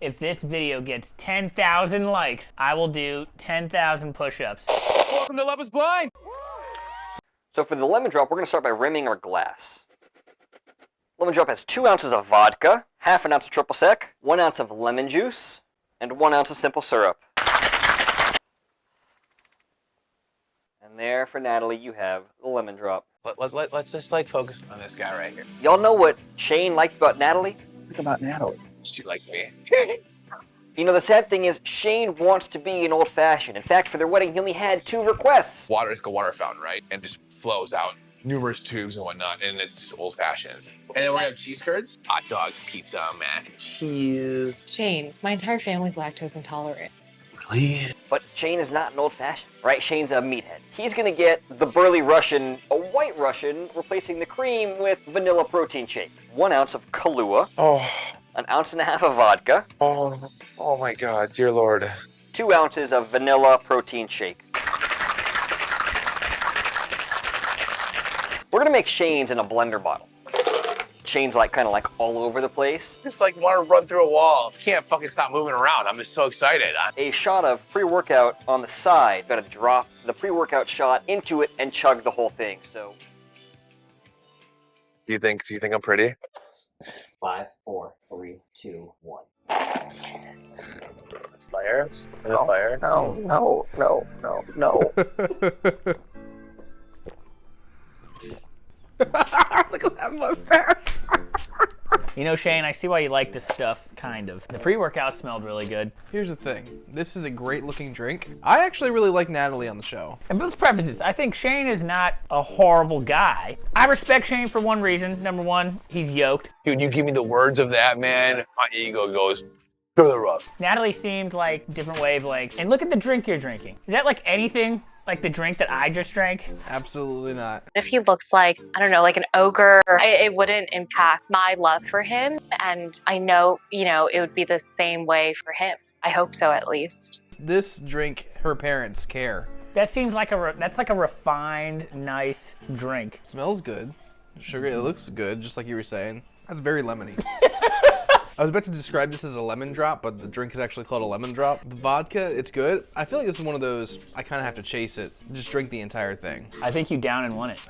If this video gets 10,000 likes, I will do 10,000 push-ups. Welcome to Love is Blind! So for the lemon drop, we're going to start by rimming our glass. Lemon drop has 2 ounces of vodka, half an ounce of triple sec, 1 ounce of lemon juice, and 1 ounce of simple syrup. And there, for Natalie, you have the lemon drop. Let's just like focus on this guy right here. Y'all know what Shayne liked about Natalie? Think about Natalie. She liked me. You know, the sad thing is, Shayne wants to be an old-fashioned. In fact, for their wedding, he only had 2 requests. Water is like a water fountain, right? And just flows out numerous tubes and whatnot, and it's just old fashions. And then we're gonna have cheese curds, hot dogs, pizza, mac and cheese. Shayne, my entire family's lactose intolerant. Really? But Shayne is not an old-fashioned, right? Shayne's a meathead. He's gonna get the Burly Russian, a white Russian, replacing the cream with vanilla protein shake. 1 ounce of kahlua. Oh. An ounce and a half of vodka. Oh my God, dear Lord. 2 ounces of vanilla protein shake. We're gonna make Shayne's in a blender bottle. Shayne's like kind of like all over the place. Just like want to run through a wall. Can't fucking stop moving around. I'm just so excited. A shot of pre-workout on the side. Gotta drop the pre-workout shot into it and chug the whole thing. So. Do you think I'm pretty? 5, 4, 3, 2, 1. Fire? Fire? No. Look at that mustache. You know, Shayne, I see why you like this stuff, kind of. The pre-workout smelled really good. Here's the thing. This is a great looking drink. I actually really like Natalie on the show. And let's preface this. I think Shayne is not a horrible guy. I respect Shayne for one reason. Number one, he's yoked. Dude, you give me the words of that, man. My ego goes through the roof. Natalie seemed like different wavelengths. And look at the drink you're drinking. Is that like anything like the drink that I just drank? Absolutely not. If he looks like, I don't know, like an ogre, it wouldn't impact my love for him. And I know, it would be the same way for him. I hope so, at least. This drink, her parents care. That seems like that's like a refined, nice drink. Smells good. Sugar, it looks good, just like you were saying. That's very lemony. I was about to describe this as a lemon drop, but the drink is actually called a lemon drop. The vodka, it's good. I feel like this is one of those, I kind of have to chase it. Just drink the entire thing. I think you down and won it.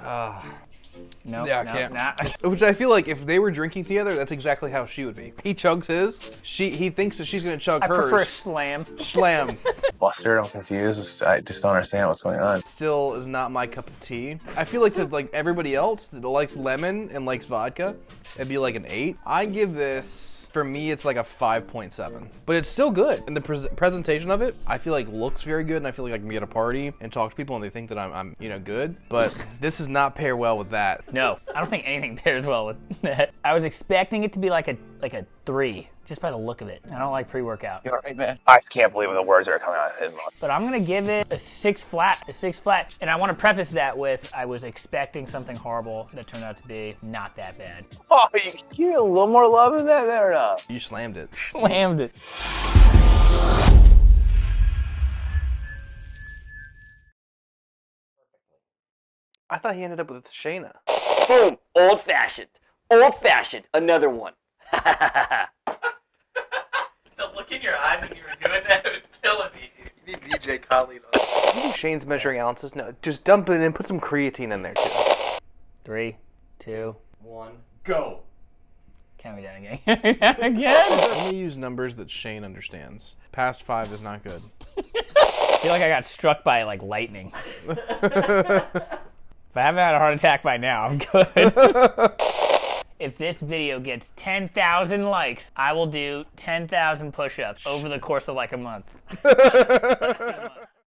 No, yeah, no, I can't. nah. Which I feel like if they were drinking together, that's exactly how she would be. He chugs his. He thinks that she's gonna chug I hers. prefer slam. Slam. Flustered, I'm confused. I just don't understand what's going on. Still is not my cup of tea. I feel like that, like everybody else that likes lemon and likes vodka, it'd be like an 8. I give this. For me, it's like a 5.7, but it's still good. And the presentation of it, I feel like looks very good, and I feel like I can be at a party and talk to people and they think that I'm good, but this does not pair well with that. No, I don't think anything pairs well with that. I was expecting it to be like a 3, just by the look of it. I don't like pre-workout. You all right, man? I just can't believe the words that are coming out of his mouth. But I'm gonna give it a 6 flat, And I wanna preface that with, I was expecting something horrible that turned out to be not that bad. Oh, you get a little more love in that there or not? You slammed it. Slammed it. I thought he ended up with Shayna. Boom! Old-fashioned. Old-fashioned. Another one. The look in your eyes when you were doing that was killing me. You need DJ Khaled on. You think Shayne's measuring ounces? No, just dump it and put some creatine in there too. 3, 2, 1, go. Count me down again. Count me down again. Only use numbers that Shayne understands. Past 5 is not good. I feel like I got struck by like lightning. If I haven't had a heart attack by now, I'm good. If this video gets 10,000 likes, I will do 10,000 push-ups over the course of like a month.